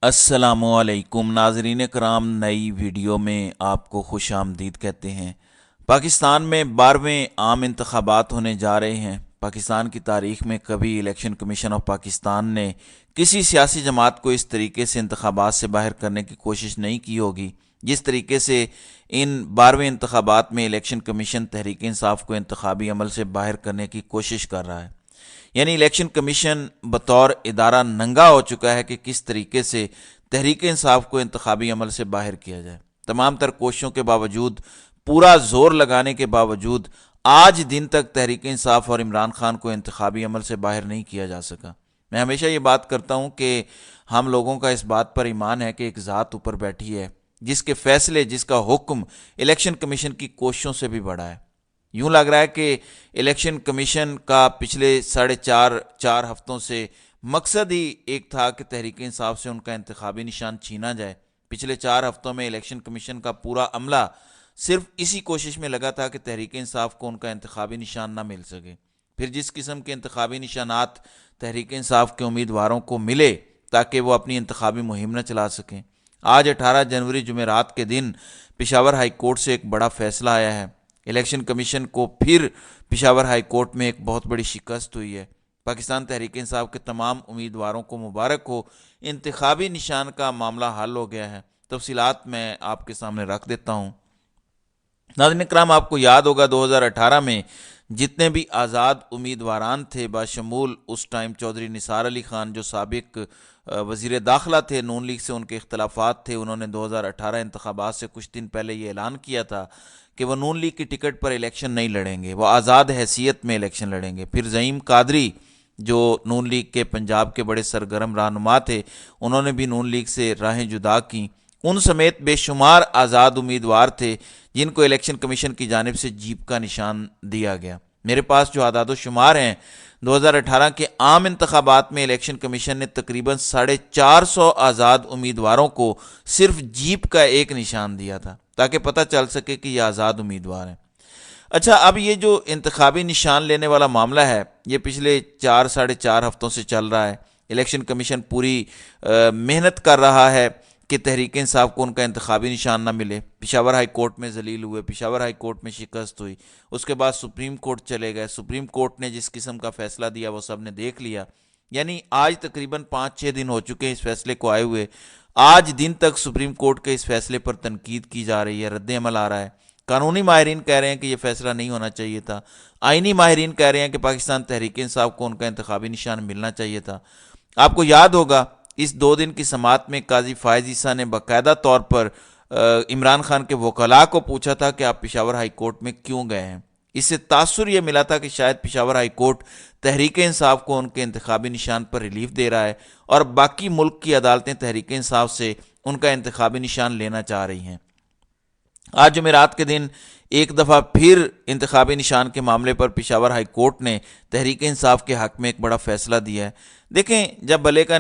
السلام علیکم ناظرین کرام، نئی ویڈیو میں آپ کو خوش آمدید کہتے ہیں۔ پاکستان میں 12ویں عام انتخابات ہونے جا رہے ہیں۔ پاکستان کی تاریخ میں کبھی الیکشن کمیشن آف پاکستان نے کسی سیاسی جماعت کو اس طریقے سے انتخابات سے باہر کرنے کی کوشش نہیں کی ہوگی جس طریقے سے ان 12ویں انتخابات میں الیکشن کمیشن تحریک انصاف کو انتخابی عمل سے باہر کرنے کی کوشش کر رہا ہے۔ یعنی الیکشن کمیشن بطور ادارہ ننگا ہو چکا ہے کہ کس طریقے سے تحریک انصاف کو انتخابی عمل سے باہر کیا جائے۔ تمام تر کوششوں کے باوجود، پورا زور لگانے کے باوجود، آج دن تک تحریک انصاف اور عمران خان کو انتخابی عمل سے باہر نہیں کیا جا سکا۔ میں ہمیشہ یہ بات کرتا ہوں کہ ہم لوگوں کا اس بات پر ایمان ہے کہ ایک ذات اوپر بیٹھی ہے جس کے فیصلے، جس کا حکم الیکشن کمیشن کی کوششوں سے بھی بڑا ہے۔ یوں لگ رہا ہے کہ الیکشن کمیشن کا پچھلے ساڑھے چار ہفتوں سے مقصد ہی ایک تھا کہ تحریک انصاف سے ان کا انتخابی نشان چھینا جائے۔ پچھلے 4 ہفتوں میں الیکشن کمیشن کا پورا عملہ صرف اسی کوشش میں لگا تھا کہ تحریک انصاف کو ان کا انتخابی نشان نہ مل سکے۔ پھر جس قسم کے انتخابی نشانات تحریک انصاف کے امیدواروں کو ملے تاکہ وہ اپنی انتخابی مہم نہ چلا سکیں۔ آج 18 جنوری جمعرات کے دن پشاور ہائی کورٹ سے ایک بڑا فیصلہ آیا ہے۔ الیکشن کمیشن کو پھر پشاور ہائی کورٹ میں ایک بہت بڑی شکست ہوئی ہے۔ پاکستان تحریک انصاف کے تمام امیدواروں کو مبارک ہو، انتخابی نشان کا معاملہ حل ہو گیا ہے۔ تفصیلات میں آپ کے سامنے رکھ دیتا ہوں۔ ناظرین کرام، آپ کو یاد ہوگا 2018 میں جتنے بھی آزاد امیدواران تھے، بشمول اس ٹائم چودھری نثار علی خان جو سابق وزیر داخلہ تھے، نون لیگ سے ان کے اختلافات تھے، انہوں نے 2018 انتخابات سے کچھ دن پہلے یہ اعلان کیا تھا کہ وہ نون لیگ کی ٹکٹ پر الیکشن نہیں لڑیں گے، وہ آزاد حیثیت میں الیکشن لڑیں گے۔ پھر زعیم قادری جو نون لیگ کے پنجاب کے بڑے سرگرم رہنما تھے، انہوں نے بھی نون لیگ سے راہیں جدا کیں۔ ان سمیت بے شمار آزاد امیدوار تھے جن کو الیکشن کمیشن کی جانب سے جیپ کا نشان دیا گیا۔ میرے پاس جو اعداد و شمار ہیں، 2018 کے عام انتخابات میں الیکشن کمیشن نے تقریباً 450 آزاد امیدواروں کو صرف جیپ کا ایک نشان دیا تھا تاکہ پتہ چل سکے کہ یہ آزاد امیدوار ہیں۔ اچھا، اب یہ جو انتخابی نشان لینے والا معاملہ ہے، یہ پچھلے ساڑھے چار ہفتوں سے چل رہا ہے۔ الیکشن کمیشن پوری محنت کر رہا ہے کہ تحریک انصاف کو ان کا انتخابی نشان نہ ملے۔ پشاور ہائی کورٹ میں ذلیل ہوئے، پشاور ہائی کورٹ میں شکست ہوئی، اس کے بعد سپریم کورٹ چلے گئے۔ سپریم کورٹ نے جس قسم کا فیصلہ دیا وہ سب نے دیکھ لیا۔ یعنی آج تقریباً 5-6 دن ہو چکے ہیں اس فیصلے کو آئے ہوئے۔ آج دن تک سپریم کورٹ کے اس فیصلے پر تنقید کی جا رہی ہے، رد عمل آ رہا ہے۔ قانونی ماہرین کہہ رہے ہیں کہ یہ فیصلہ نہیں ہونا چاہیے تھا، آئینی ماہرین کہہ رہے ہیں کہ پاکستان تحریک انصاف کو ان کا انتخابی نشان ملنا چاہیے تھا۔ آپ کو یاد ہوگا اس 2 دن کی سماعت میں قاضی فائز عیسیٰ نے باقاعدہ طور پر عمران خان کے وکلاء کو پوچھا تھا کہ آپ پشاور ہائی کورٹ میں کیوں گئے ہیں۔ اس سے تاثر یہ ملا تھا کہ شاید پشاور ہائی کورٹ تحریک انصاف کو ان کے انتخابی نشان پر ریلیف دے رہا ہے اور باقی ملک کی عدالتیں تحریک انصاف سے ان کا انتخابی نشان لینا چاہ رہی ہیں۔ آج جمعرات کے دن ایک دفعہ پھر انتخابی نشان کے معاملے پر پشاور ہائی کورٹ نے تحریک انصاف کے حق میں ایک بڑا فیصلہ دیا ہے۔ دیکھیں، جب بھلے کا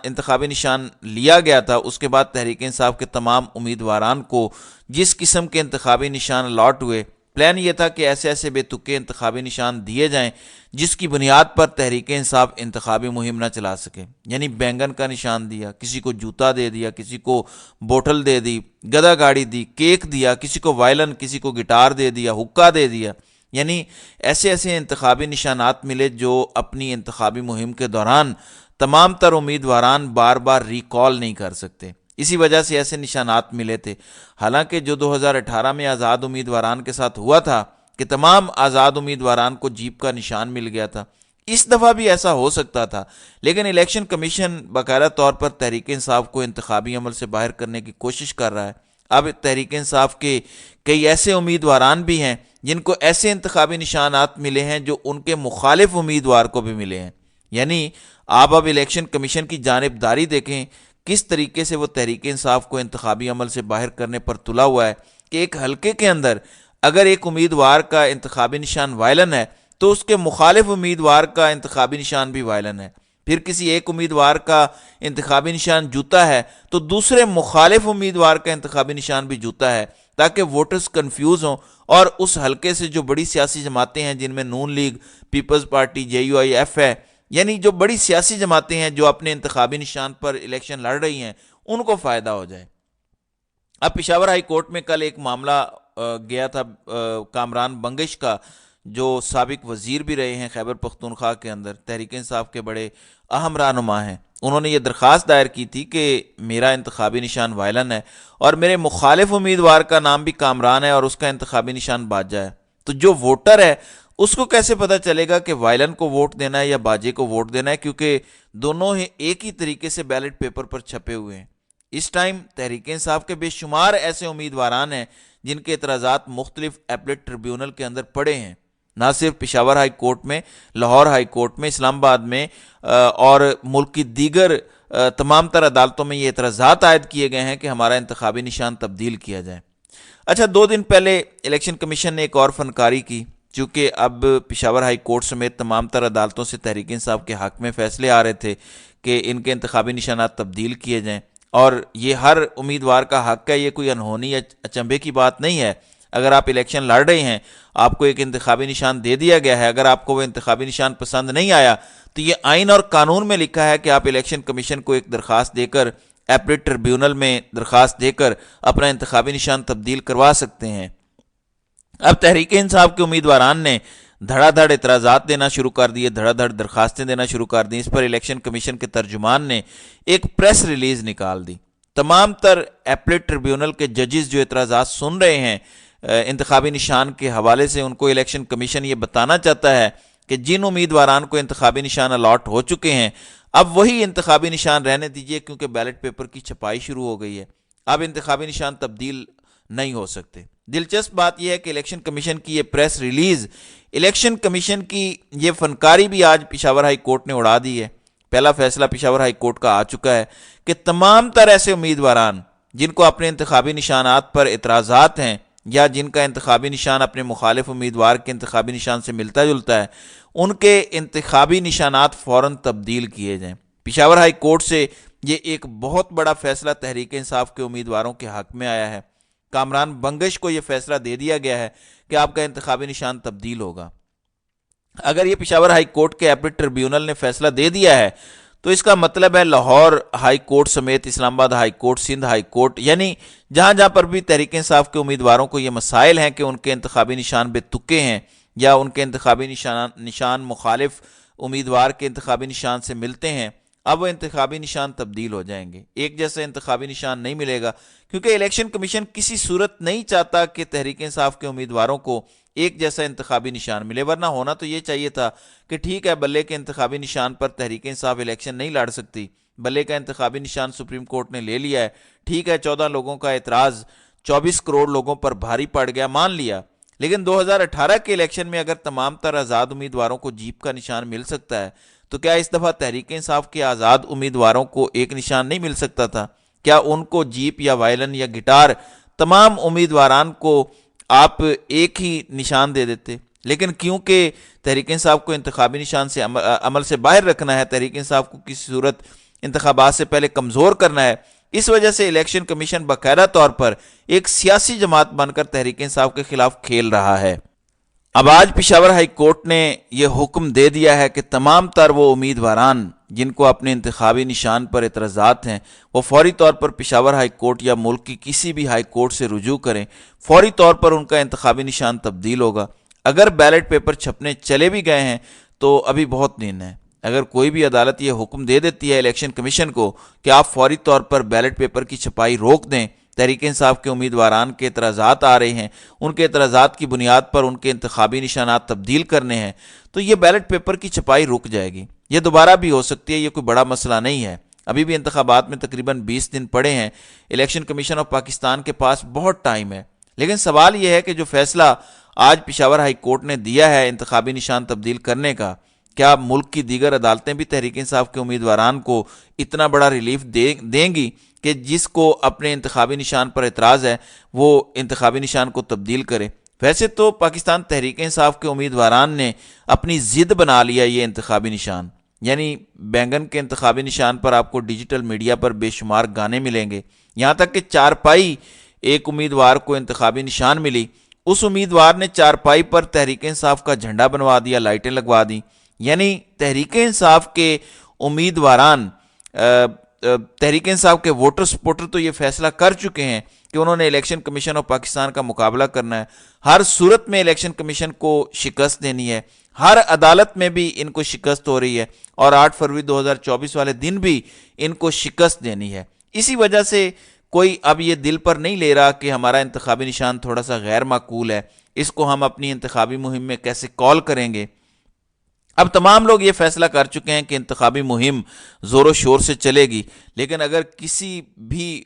انتخابی نشان لیا گیا تھا، اس کے بعد تحریک انصاف کے تمام امیدواران کو جس قسم کے انتخابی نشان الاٹ ہوئے، پلان یہ تھا کہ ایسے ایسے بے تکے انتخابی نشان دیے جائیں جس کی بنیاد پر تحریک انصاف انتخابی مہم نہ چلا سکے۔ یعنی بینگن کا نشان دیا، کسی کو جوتا دے دیا، کسی کو بوٹل دے دی، گدا گاڑی دی، کیک دیا، کسی کو وائلن، کسی کو گٹار دے دیا، حکا دے دیا۔ یعنی ایسے ایسے انتخابی نشانات ملے جو اپنی انتخابی مہم کے دوران تمام تر امیدواران بار بار ریکال نہیں کر سکتے، اسی وجہ سے ایسے نشانات ملے تھے۔ حالانکہ جو 2018 میں آزاد امیدواران کے ساتھ ہوا تھا کہ تمام آزاد امیدواران کو جیپ کا نشان مل گیا تھا، اس دفعہ بھی ایسا ہو سکتا تھا، لیکن الیکشن کمیشن باقاعدہ طور پر تحریک انصاف کو انتخابی عمل سے باہر کرنے کی کوشش کر رہا ہے۔ اب تحریک انصاف کے کئی ایسے امیدواران بھی ہیں جن کو ایسے انتخابی نشانات ملے ہیں جو ان کے مخالف امیدوار کو بھی ملے ہیں۔ یعنی آپ اب الیکشن کمیشن کی جانبداری دیکھیں، کس طریقے سے وہ تحریک انصاف کو انتخابی عمل سے باہر کرنے پر تلا ہوا ہے کہ ایک حلقے کے اندر اگر ایک امیدوار کا انتخابی نشان وائلن ہے تو اس کے مخالف امیدوار کا انتخابی نشان بھی وائلن ہے۔ پھر کسی ایک امیدوار کا انتخابی نشان جوتا ہے تو دوسرے مخالف امیدوار کا انتخابی نشان بھی جوتا ہے، تاکہ ووٹرز کنفیوز ہوں اور اس حلقے سے جو بڑی سیاسی جماعتیں ہیں جن میں Noon League, Peoples Party, J U I F ہے، یعنی جو بڑی سیاسی جماعتیں ہیں جو اپنے انتخابی نشان پر الیکشن لڑ رہی ہیں ان کو فائدہ ہو جائے۔ اب پشاور ہائی کورٹ میں کل ایک معاملہ گیا تھا کامران بنگش کا، جو سابق وزیر بھی رہے ہیں خیبر پختونخوا کے اندر، تحریک انصاف کے بڑے اہم رہنما ہیں۔ انہوں نے یہ درخواست دائر کی تھی کہ میرا انتخابی نشان وائلن ہے اور میرے مخالف امیدوار کا نام بھی کامران ہے اور اس کا انتخابی نشان باجا ہے، تو جو ووٹر ہے اس کو کیسے پتا چلے گا کہ وائلن کو ووٹ دینا ہے یا باجے کو ووٹ دینا ہے، کیونکہ دونوں ہی ایک ہی طریقے سے بیلٹ پیپر پر چھپے ہوئے ہیں۔ اس ٹائم تحریک انصاف کے بے شمار ایسے امیدواران ہیں جن کے اعتراضات مختلف ایپلیٹ ٹریبیونل کے اندر پڑے ہیں، نہ صرف پشاور ہائی کورٹ میں، لاہور ہائی کورٹ میں، اسلام آباد میں اور ملک کی دیگر تمام تر عدالتوں میں یہ اعتراضات عائد کیے گئے ہیں کہ ہمارا انتخابی نشان تبدیل کیا جائے۔ اچھا، 2 دن پہلے الیکشن کمیشن نے ایک اور فنکاری کی، چونکہ اب پشاور ہائی کورٹ سمیت تمام تر عدالتوں سے تحریک انصاف کے حق میں فیصلے آ رہے تھے کہ ان کے انتخابی نشانات تبدیل کیے جائیں، اور یہ ہر امیدوار کا حق ہے، یہ کوئی انہونی یا اچنبے کی بات نہیں ہے۔ اگر آپ الیکشن لڑ رہے ہیں، آپ کو ایک انتخابی نشان دے دیا گیا ہے، اگر آپ کو وہ انتخابی نشان پسند نہیں آیا تو یہ آئین اور قانون میں لکھا ہے کہ آپ الیکشن کمیشن کو ایک درخواست دے کر، ایپلیٹ ٹریبیونل میں درخواست دے کر اپنا انتخابی نشان تبدیل کروا سکتے ہیں۔ اب تحریک انصاف کے امیدواران نے دھڑا دھڑ اعتراضات دینا شروع کر دیے، دھڑا دھڑ درخواستیں دینا شروع کر دی۔ اس پر الیکشن کمیشن کے ترجمان نے ایک پریس ریلیز نکال دی۔ تمام تر ایپلیٹ ٹریبیونل کے ججز جو اعتراضات سن رہے ہیں انتخابی نشان کے حوالے سے، ان کو الیکشن کمیشن یہ بتانا چاہتا ہے کہ جن امیدواران کو انتخابی نشان الاٹ ہو چکے ہیں اب وہی انتخابی نشان رہنے دیجیے، کیونکہ بیلٹ پیپر کی چھپائی شروع ہو گئی ہے، اب انتخابی نشان تبدیل نہیں ہو سکتے۔ دلچسپ بات یہ ہے کہ الیکشن کمیشن کی یہ پریس ریلیز، الیکشن کمیشن کی یہ فنکاری بھی آج پشاور ہائی کورٹ نے اڑا دی ہے۔ پہلا فیصلہ پشاور ہائی کورٹ کا آ چکا ہے کہ تمام تر ایسے امیدواران جن کو اپنے انتخابی نشانات پر اعتراضات ہیں یا جن کا انتخابی نشان اپنے مخالف امیدوار کے انتخابی نشان سے ملتا جلتا ہے، ان کے انتخابی نشانات فوراً تبدیل کیے جائیں۔ پشاور ہائی کورٹ سے یہ ایک بہت بڑا فیصلہ تحریک انصاف کے امیدواروں کے حق میں آیا ہے۔ کامران بنگش کو یہ فیصلہ دے دیا گیا ہے کہ آپ کا انتخابی نشان تبدیل ہوگا۔ اگر یہ پشاور ہائی کورٹ کے ایپلیٹ ٹریبیونل نے فیصلہ دے دیا ہے تو اس کا مطلب ہے لاہور ہائی کورٹ سمیت اسلام آباد high court, Sindh high court, یعنی جہاں جہاں پر بھی تحریک انصاف کے امیدواروں کو یہ مسائل ہیں کہ ان کے انتخابی نشان بے تکے ہیں یا ان کے انتخابی نشان مخالف امیدوار کے انتخابی نشان سے ملتے ہیں، اب وہ انتخابی نشان تبدیل ہو جائیں گے۔ ایک جیسا انتخابی نشان نہیں ملے گا، کیونکہ الیکشن کمیشن کسی صورت نہیں چاہتا کہ تحریک انصاف کے امیدواروں کو ایک جیسا انتخابی نشان ملے، ورنہ ہونا تو یہ چاہیے تھا کہ ٹھیک ہے، بلے کے انتخابی نشان پر تحریک انصاف الیکشن نہیں لڑ سکتی، بلے کا انتخابی نشان سپریم کورٹ نے لے لیا ہے، ٹھیک ہے، 14 لوگوں کا اعتراض 24 کروڑ لوگوں پر بھاری پڑ گیا، مان لیا، لیکن 2018 کے الیکشن میں اگر تمام تر آزاد امیدواروں کو جیپ کا نشان مل سکتا ہے تو کیا اس دفعہ تحریک انصاف کے آزاد امیدواروں کو ایک نشان نہیں مل سکتا تھا؟ کیا ان کو جیپ یا وائلن یا گٹار تمام امیدواران کو آپ ایک ہی نشان دے دیتے؟ لیکن کیونکہ تحریک انصاف کو انتخابی نشان سے عمل سے باہر رکھنا ہے، تحریک انصاف کو کسی صورت انتخابات سے پہلے کمزور کرنا ہے، اس وجہ سے الیکشن کمیشن باقاعدہ طور پر ایک سیاسی جماعت بن کر تحریک انصاف کے خلاف کھیل رہا ہے۔ اب آج پشاور ہائی کورٹ نے یہ حکم دے دیا ہے کہ تمام تر وہ امیدواران جن کو اپنے انتخابی نشان پر اعتراضات ہیں وہ فوری طور پر پشاور ہائی کورٹ یا ملک کی کسی بھی ہائی کورٹ سے رجوع کریں، فوری طور پر ان کا انتخابی نشان تبدیل ہوگا۔ اگر بیلٹ پیپر چھپنے چلے بھی گئے ہیں تو ابھی بہت دن ہے۔ اگر کوئی بھی عدالت یہ حکم دے دیتی ہے الیکشن کمیشن کو کہ آپ فوری طور پر بیلٹ پیپر کی چھپائی روک دیں، تحریک انصاف کے امیدواران کے اعتراضات آ رہے ہیں، ان کے اعتراضات کی بنیاد پر ان کے انتخابی نشانات تبدیل کرنے ہیں، تو یہ بیلٹ پیپر کی چھپائی رک جائے گی۔ یہ دوبارہ بھی ہو سکتی ہے، یہ کوئی بڑا مسئلہ نہیں ہے۔ ابھی بھی انتخابات میں تقریباً 20 دن پڑے ہیں، الیکشن کمیشن آف پاکستان کے پاس بہت ٹائم ہے۔ لیکن سوال یہ ہے کہ جو فیصلہ آج پشاور ہائی کورٹ نے دیا ہے انتخابی نشان تبدیل کرنے کا، کیا ملک کی دیگر عدالتیں بھی تحریک انصاف کے امیدواران کو اتنا بڑا ریلیف دیں گی کہ جس کو اپنے انتخابی نشان پر اعتراض ہے وہ انتخابی نشان کو تبدیل کرے؟ ویسے تو پاکستان تحریک انصاف کے امیدواران نے اپنی ضد بنا لیا یہ انتخابی نشان، یعنی بینگن کے انتخابی نشان پر آپ کو ڈیجیٹل میڈیا پر بے شمار گانے ملیں گے، یہاں تک کہ چارپائی ایک امیدوار کو انتخابی نشان ملی، اس امیدوار نے چارپائی پر تحریک انصاف کا جھنڈا بنوا دیا، لائٹیں لگوا دیں۔ یعنی تحریک انصاف کے امیدواران تحریک انصاف کے ووٹر سپورٹر تو یہ فیصلہ کر چکے ہیں کہ انہوں نے الیکشن کمیشن آف پاکستان کا مقابلہ کرنا ہے، ہر صورت میں الیکشن کمیشن کو شکست دینی ہے، ہر عدالت میں بھی ان کو شکست ہو رہی ہے، اور 8 فروری 2024 والے دن بھی ان کو شکست دینی ہے۔ اسی وجہ سے کوئی اب یہ دل پر نہیں لے رہا کہ ہمارا انتخابی نشان تھوڑا سا غیر معقول ہے، اس کو ہم اپنی انتخابی مہم میں کیسے کال کریں گے۔ اب تمام لوگ یہ فیصلہ کر چکے ہیں کہ انتخابی مہم زور و شور سے چلے گی، لیکن اگر کسی بھی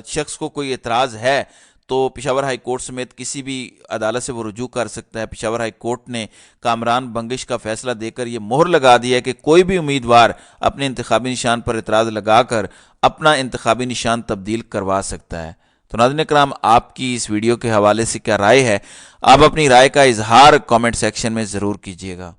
شخص کو کوئی اعتراض ہے تو پشاور ہائی کورٹ سمیت کسی بھی عدالت سے وہ رجوع کر سکتا ہے۔ پشاور ہائی کورٹ نے کامران بنگش کا فیصلہ دے کر یہ مہر لگا دی ہے کہ کوئی بھی امیدوار اپنے انتخابی نشان پر اعتراض لگا کر اپنا انتخابی نشان تبدیل کروا سکتا ہے۔ تو ناظرین اکرام، آپ کی اس ویڈیو کے حوالے سے کیا رائے ہے؟ آپ اپنی رائے کا اظہار کامنٹ سیکشن میں ضرور کیجیے گا۔